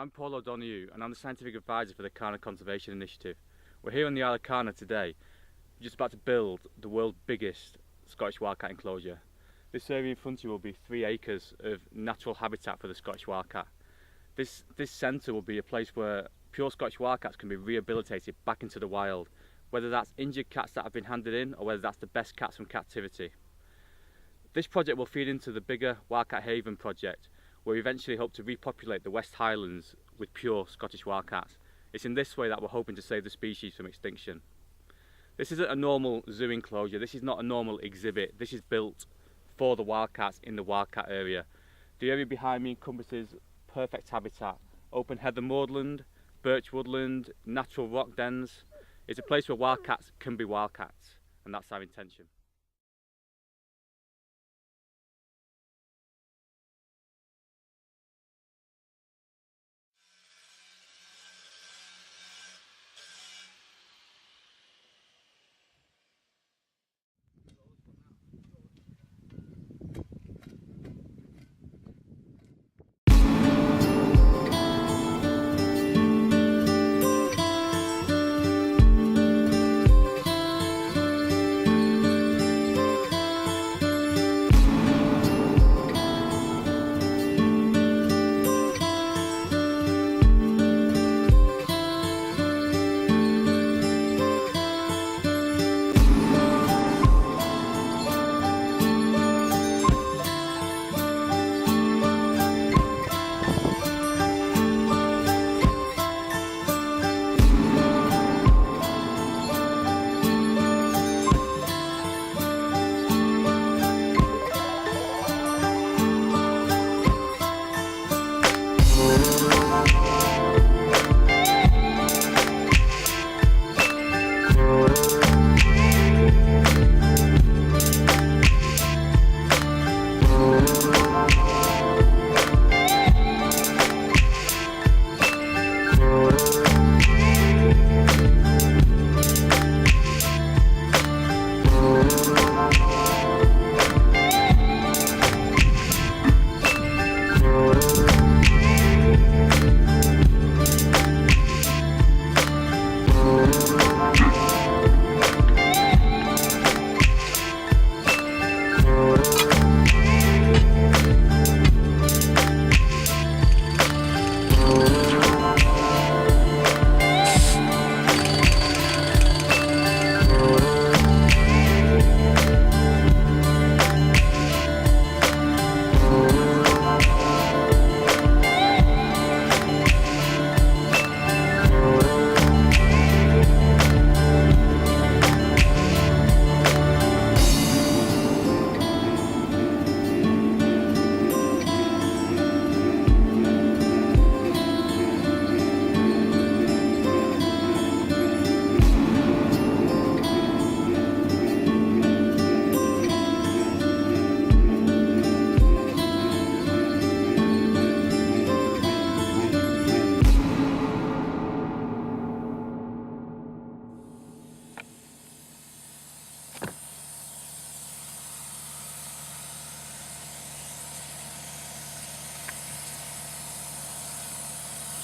I'm Paul O'Donoghue and I'm the Scientific Advisor for the Kaurna Conservation Initiative. We're here on the Isle of Kaurna today, just about to build the world's biggest Scottish wildcat enclosure. This area in front of you will be 3 acres of natural habitat for the Scottish wildcat. This centre will be a place where pure Scottish wildcats can be rehabilitated back into the wild, whether that's injured cats that have been handed in or whether that's the best cats from captivity. This project will feed into the bigger Wildcat Haven project, where we eventually hope to repopulate the West Highlands with pure Scottish wildcats. It's in this way that we're hoping to save the species from extinction. This isn't a normal zoo enclosure, this is not a normal exhibit, this is built for the wildcats in the wildcat area. The area behind me encompasses perfect habitat, open heather moorland, birch woodland, natural rock dens. It's a place where wildcats can be wildcats, and that's our intention.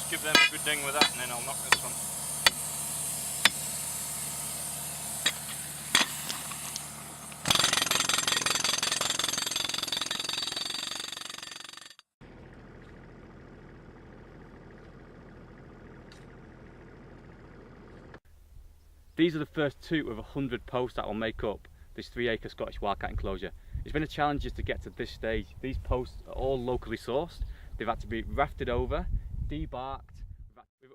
Give them a good ding with that and then I'll knock this one. These are the first 2 of 100 posts that will make up this 3-acre Scottish wildcat enclosure. It's been a challenge just to get to this stage. These posts are all locally sourced. They've had to be rafted over, debarked.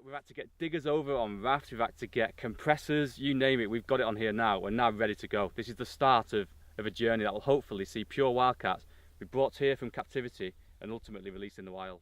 We've had to get diggers over on rafts, we've had to get compressors, you name it, we've got it on here now. We're now ready to go. This is the start of a journey that will hopefully see pure wildcats be brought here from captivity and ultimately released in the wild.